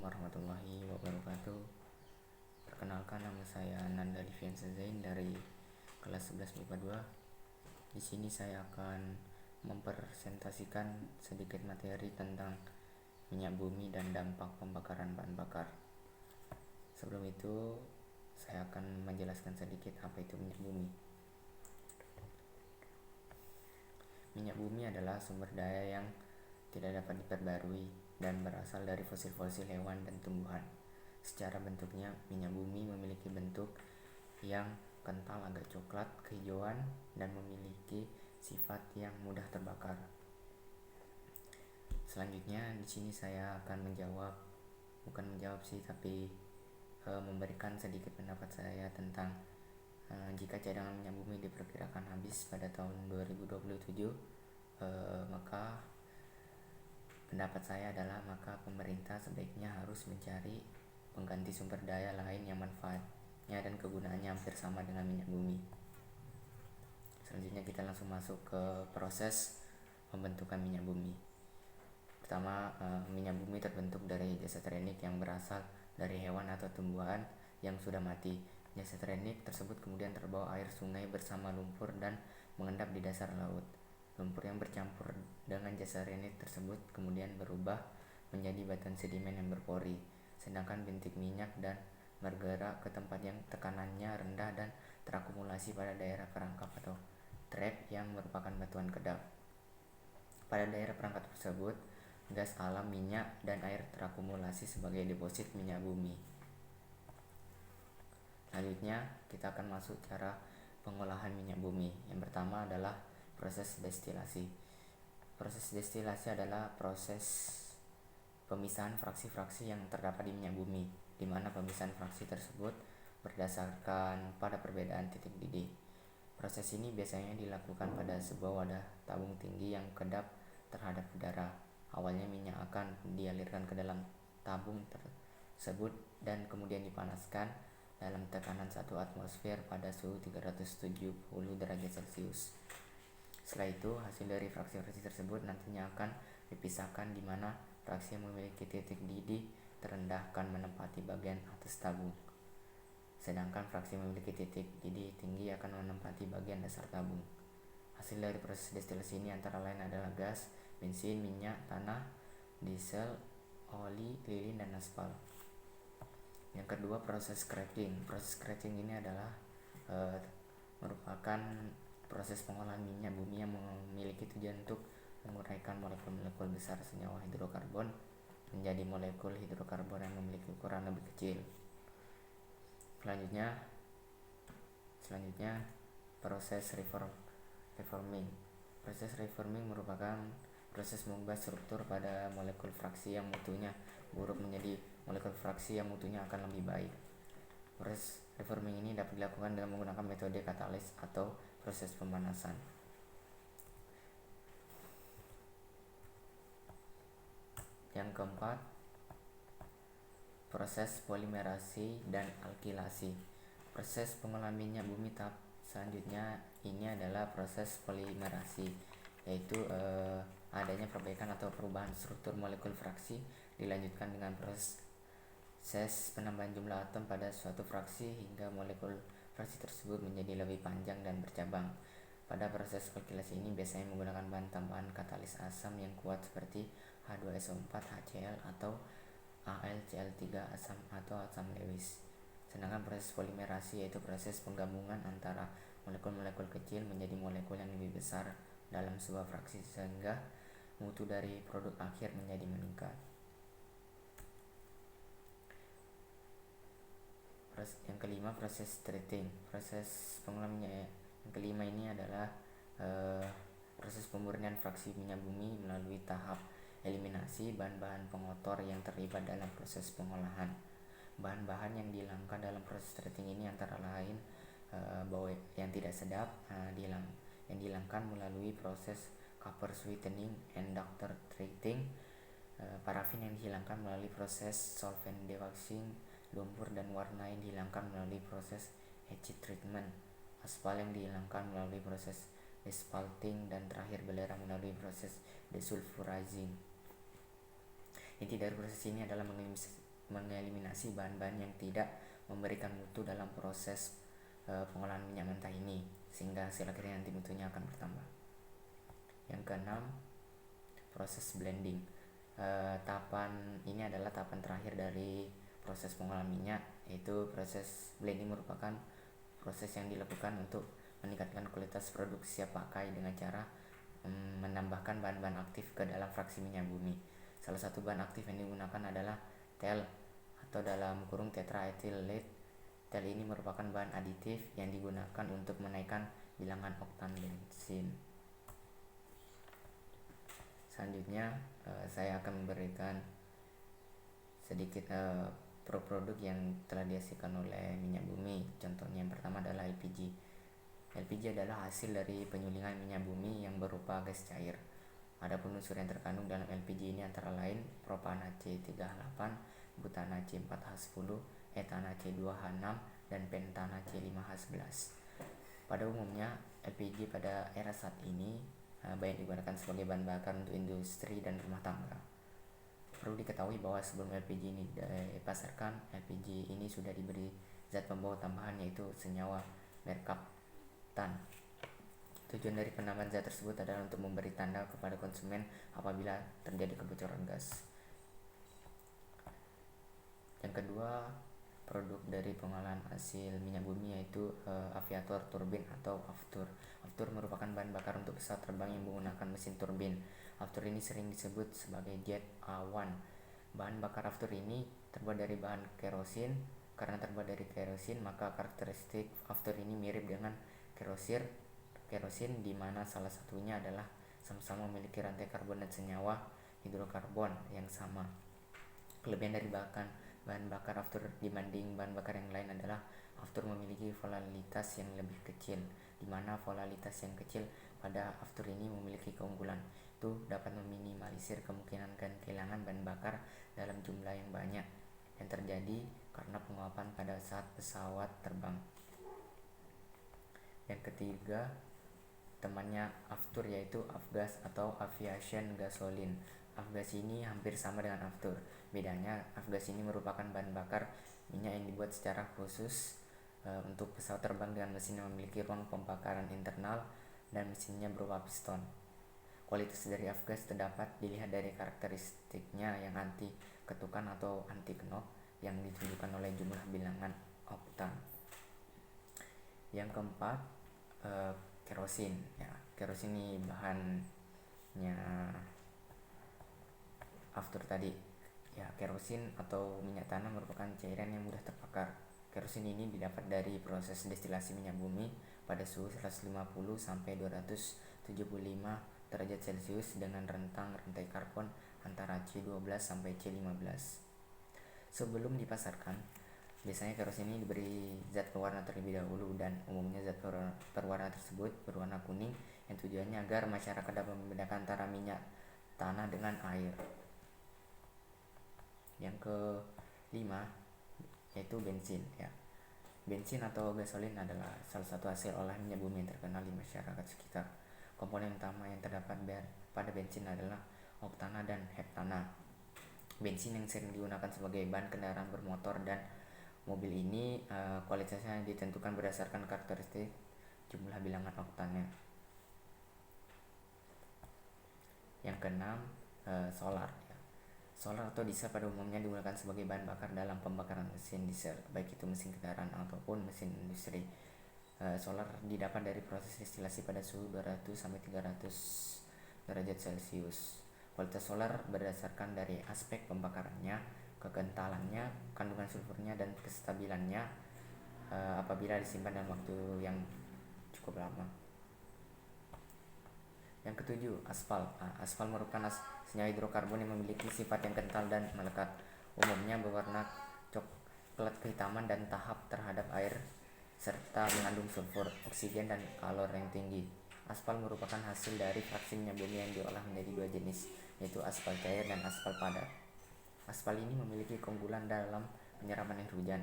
warahmatullahi wabarakatuh. Perkenalkan, nama saya Nanda Liviansa Zain dari kelas 11 MIPA 2. Di sini saya akan mempresentasikan sedikit materi tentang minyak bumi dan dampak pembakaran bahan bakar. Sebelum itu, saya akan menjelaskan sedikit apa itu minyak bumi. Minyak bumi adalah sumber daya yang tidak dapat diperbarui dan berasal dari fosil-fosil hewan dan tumbuhan. Secara bentuknya, minyak bumi memiliki bentuk yang kental agak coklat kehijauan dan memiliki sifat yang mudah terbakar. Selanjutnya di sini saya akan memberikan sedikit pendapat saya tentang jika cadangan minyak bumi diperkirakan habis pada tahun 2027, maka pendapat saya adalah pemerintah sebaiknya harus mencari pengganti sumber daya lain yang manfaatnya dan kegunaannya hampir sama dengan minyak bumi. Selanjutnya kita langsung masuk ke proses pembentukan minyak bumi. Pertama, minyak bumi terbentuk dari jasad renik yang berasal dari hewan atau tumbuhan yang sudah mati. Jasad renik tersebut kemudian terbawa air sungai bersama lumpur dan mengendap di dasar laut. Lumpur yang bercampur dengan jasad renik tersebut kemudian berubah menjadi batuan sedimen yang berpori, sedangkan bintik minyak dan bergerak ke tempat yang tekanannya rendah dan terakumulasi pada daerah perangkap atau trap yang merupakan batuan kedap. Pada daerah perangkap tersebut, gas alam, minyak, dan air terakumulasi sebagai deposit minyak bumi. Selanjutnya, kita akan masuk cara pengolahan minyak bumi. Yang pertama adalah proses destilasi. Proses destilasi adalah proses pemisahan fraksi-fraksi yang terdapat di minyak bumi, di mana pemisahan fraksi tersebut berdasarkan pada perbedaan titik didih. Proses ini biasanya dilakukan pada sebuah wadah tabung tinggi yang kedap terhadap udara. Awalnya minyak akan dialirkan ke dalam tabung tersebut dan kemudian dipanaskan dalam tekanan 1 atmosfer pada suhu 370 derajat Celcius. Setelah itu, hasil dari fraksi-fraksi tersebut nantinya akan dipisahkan di mana fraksi yang memiliki titik didih terendah akan menempati bagian atas tabung, sedangkan fraksi yang memiliki titik didih tinggi akan menempati bagian dasar tabung. Hasil dari proses destilasi ini antara lain adalah gas, bensin, minyak, tanah, diesel, oli, lilin, dan aspal. Yang kedua, proses cracking. Proses cracking ini adalah merupakan proses pengolahan minyak bumi yang memiliki tujuan untuk menguraikan molekul-molekul besar senyawa hidrokarbon menjadi molekul hidrokarbon yang memiliki ukuran lebih kecil. Selanjutnya proses reforming. Proses reforming merupakan proses mengubah struktur pada molekul fraksi yang mutunya buruk menjadi molekul fraksi yang mutunya akan lebih baik. Proses reforming ini dapat dilakukan dengan menggunakan metode katalis atau proses pemanasan. Yang keempat, proses polimerasi dan alkilasi. Proses pengolahan minyak bumi tahap selanjutnya ini adalah proses polimerasi, yaitu adanya perbaikan atau perubahan struktur molekul fraksi dilanjutkan dengan proses penambahan jumlah atom pada suatu fraksi hingga molekul fraksi tersebut menjadi lebih panjang dan bercabang. Pada proses alkilasi ini biasanya menggunakan bahan tambahan katalis asam yang kuat seperti H2SO4, HCl, atau AlCl3 asam atau asam Lewis. Sedangkan proses polimerasi yaitu proses penggabungan antara molekul-molekul kecil menjadi molekul yang lebih besar dalam sebuah fraksi sehingga mutu dari produk akhir menjadi meningkat. Yang kelima, proses treating. Proses pengolahan minyak yang kelima ini adalah proses pemurnian fraksi minyak bumi melalui tahap eliminasi bahan-bahan pengotor yang terlibat dalam proses pengolahan. Bahan-bahan yang dihilangkan dalam proses treating ini antara lain bau yang tidak sedap yang dihilangkan melalui proses copper sweetening and doctor treating, parafin yang dihilangkan melalui proses solvent dewaxing, lumpur dan warna yang dihilangkan melalui proses acid treatment, aspal yang dihilangkan melalui proses desalting, dan terakhir belerang melalui proses desulfurizing. Inti dari proses ini adalah mengeliminasi bahan-bahan yang tidak memberikan mutu dalam proses pengolahan minyak mentah ini, sehingga hasil akhirnya nanti mutunya akan bertambah. Yang keenam, proses blending. Tahapan ini adalah tahapan terakhir dari proses pengolahan minyak, yaitu proses blending merupakan proses yang dilakukan untuk meningkatkan kualitas produk siap pakai dengan cara menambahkan bahan-bahan aktif ke dalam fraksi minyak bumi. Salah satu bahan aktif yang digunakan adalah tel atau dalam kurung tetraethylate. Tel ini merupakan bahan aditif yang digunakan untuk menaikkan bilangan oktan bensin. Selanjutnya saya akan memberikan sedikit produk yang telah dihasilkan oleh minyak bumi. Contohnya yang pertama adalah LPG. LPG adalah hasil dari penyulingan minyak bumi yang berupa gas cair. Adapun unsur yang terkandung dalam LPG ini antara lain propana C38, butana C4H10, etana C2H6, dan pentana C5H11. Pada umumnya LPG pada era saat ini banyak digunakan sebagai bahan bakar untuk industri dan rumah tangga. Perlu diketahui bahwa sebelum LPG ini dipasarkan, LPG ini sudah diberi zat pembawa tambahan yaitu senyawa merkaptan. Tujuan dari penambahan zat tersebut adalah untuk memberi tanda kepada konsumen apabila terjadi kebocoran gas. Yang kedua, produk dari pengolahan hasil minyak bumi yaitu aviator turbin atau aftur. Aftur merupakan bahan bakar untuk pesawat terbang yang menggunakan mesin turbin. Aftur ini sering disebut sebagai jet A1. Bahan bakar aftur ini terbuat dari bahan kerosin. Karena terbuat dari kerosin, maka karakteristik aftur ini mirip dengan kerosin, di mana salah satunya adalah sama-sama memiliki rantai karbon dan senyawa hidrokarbon yang sama. Kelebihan dari bahan bakar aftur dibanding bahan bakar yang lain adalah aftur memiliki volatilitas yang lebih kecil, di mana volatilitas yang kecil pada aftur ini memiliki keunggulan. Itu dapat meminimalisir kemungkinan kehilangan bahan bakar dalam jumlah yang banyak yang terjadi karena penguapan pada saat pesawat terbang. Yang ketiga, temannya aftur yaitu afgas atau aviation gasoline. Afgas ini hampir sama dengan aftur. Bedanya, afgas ini merupakan bahan bakar minyak yang dibuat secara khusus untuk pesawat terbang dengan mesin yang memiliki ruang pembakaran internal dan mesinnya berupa piston. Kualitas dari afgas terdapat dilihat dari karakteristiknya yang anti ketukan atau anti knock yang ditunjukkan oleh jumlah bilangan oktan. Yang keempat, kerosin. Kerosin ini bahannya aftur tadi. Kerosin atau minyak tanah merupakan cairan yang mudah terbakar. Kerosin ini didapat dari proses destilasi minyak bumi pada suhu 150 sampai 275 derajat Celcius dengan rentang rantai karbon antara C12 sampai C15. Sebelum dipasarkan, biasanya kerosin ini diberi zat pewarna terlebih dahulu, dan umumnya zat perwarna tersebut berwarna kuning yang tujuannya agar masyarakat dapat membedakan antara minyak tanah dengan air. Yang kelima yaitu bensin. Bensin atau gasolin adalah salah satu hasil olahan minyak bumi yang terkenal di masyarakat sekitar. Komponen utama yang terdapat pada bensin adalah oktana dan heptana. Bensin yang sering digunakan sebagai bahan kendaraan bermotor dan mobil ini kualitasnya ditentukan berdasarkan karakteristik jumlah bilangan oktannya. Yang keenam, solar. Solar atau diesel pada umumnya digunakan sebagai bahan bakar dalam pembakaran mesin diesel, baik itu mesin kendaraan ataupun mesin industri. Solar didapat dari proses destilasi pada suhu 200 sampai 300 derajat Celcius. Kualitas solar berdasarkan dari aspek pembakarannya, kekentalannya, kandungan sulfurnya, dan kestabilannya apabila disimpan dalam waktu yang cukup lama. Yang ketujuh, aspal. Aspal merupakan senyawa hidrokarbon yang memiliki sifat yang kental dan melekat. Umumnya berwarna coklat kehitaman dan tahap terhadap air serta mengandung sulfur, oksigen, dan kalor yang tinggi. Aspal merupakan hasil dari fraksi minyak bumi yang diolah menjadi dua jenis, yaitu aspal cair dan aspal padat. Aspal ini memiliki keunggulan dalam penyerapan air hujan,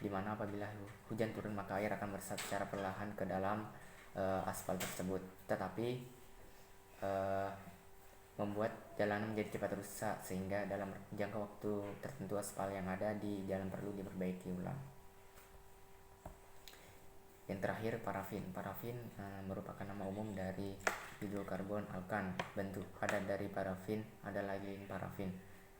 di mana apabila hujan turun maka air akan meresap secara perlahan ke dalam aspal tersebut, tetapi membuat jalanan menjadi cepat rusak sehingga dalam jangka waktu tertentu aspal yang ada di jalan perlu diperbaiki ulang. Yang terakhir, parafin. Parafin merupakan nama umum dari hidrokarbon alkan. Bentuk padat dari parafin adalah lilin parafin.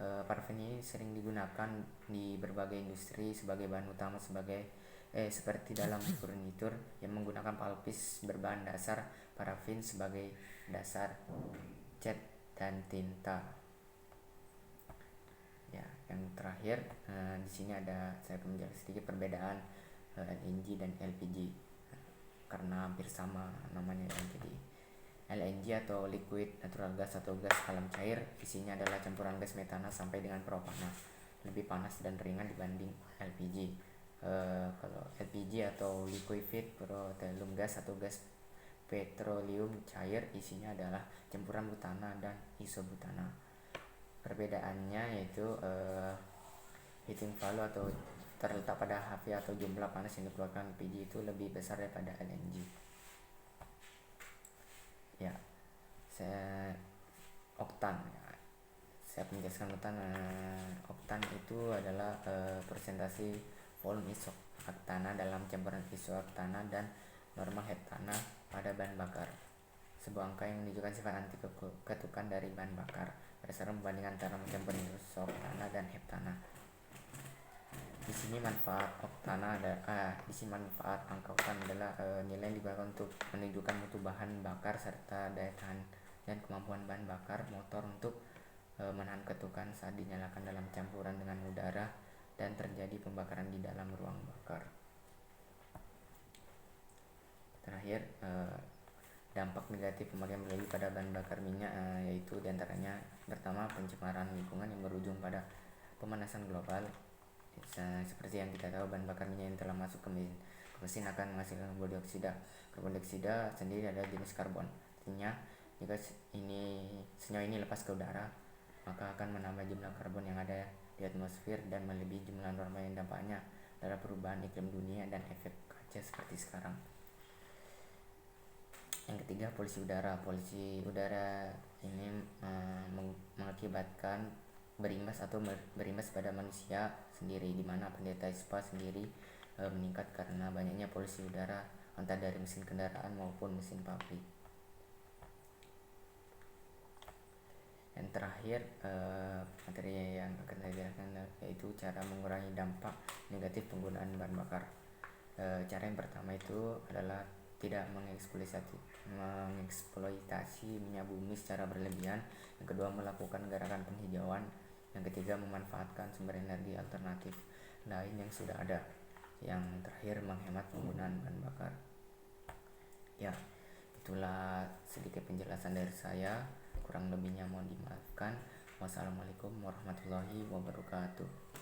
Parafin ini sering digunakan di berbagai industri sebagai bahan utama seperti dalam furnitur yang menggunakan palpis berbahan dasar parafin sebagai dasar cat dan tinta. Ya, yang terakhir di sini saya akan menjelaskan sedikit perbedaan LNG dan LPG karena hampir sama namanya. Jadi LNG atau liquid natural gas atau gas alam cair, isinya adalah campuran gas metana sampai dengan propana, lebih panas dan ringan dibanding LPG. Kalau LPG atau liquefied petroleum gas atau gas petroleum cair, isinya adalah campuran butana dan isobutana. Perbedaannya yaitu heating value atau terletak pada HV atau jumlah panas yang dikeluarkan LPG itu lebih besar daripada LNG. Ya, oktan. Saya menjelaskan oktan. Oktan itu adalah persentase volume isoktana dalam campuran isoktana dan normal heptana pada bahan bakar. Sebuah angka yang menunjukkan sifat anti ketukan dari bahan bakar berdasarkan perbandingan antara campuran isoktana dan heptana. Di sini manfaat angka oktan adalah nilai yang digunakan untuk menunjukkan mutu bahan bakar serta daya tahan dan kemampuan bahan bakar motor untuk menahan ketukan saat dinyalakan dalam campuran dengan udara dan terjadi pembakaran di dalam ruang bakar. Terakhir, dampak negatif pemakaian berlebih pada bahan bakar minyak yaitu diantaranya pertama, pencemaran lingkungan yang berujung pada pemanasan global. Seperti yang kita tahu, bahan bakar minyak yang telah masuk ke mesin akan menghasilkan karbon dioksida. Karbon dioksida sendiri adalah jenis karbon. Artinya, jika senyawa ini lepas ke udara, maka akan menambah jumlah karbon yang ada di atmosfer dan melebihi jumlah normal yang dampaknya adalah perubahan iklim dunia dan efek kaca seperti sekarang. Yang ketiga, polusi udara. Polusi udara ini mengakibatkan berimbas pada manusia sendiri, di mana penderita ispa sendiri meningkat karena banyaknya polusi udara entah dari mesin kendaraan maupun mesin pabrik. Yang terakhir, materi yang akan saya jelaskan yaitu cara mengurangi dampak negatif penggunaan bahan bakar. Cara yang pertama itu adalah tidak mengeksploitasi minyak bumi secara berlebihan. Yang kedua, melakukan gerakan penghijauan. Yang ketiga, memanfaatkan sumber energi alternatif lain yang sudah ada. Yang terakhir, menghemat penggunaan bahan bakar. Ya, itulah sedikit penjelasan dari saya. Kurang lebihnya mohon dimaafkan. Wassalamualaikum warahmatullahi wabarakatuh.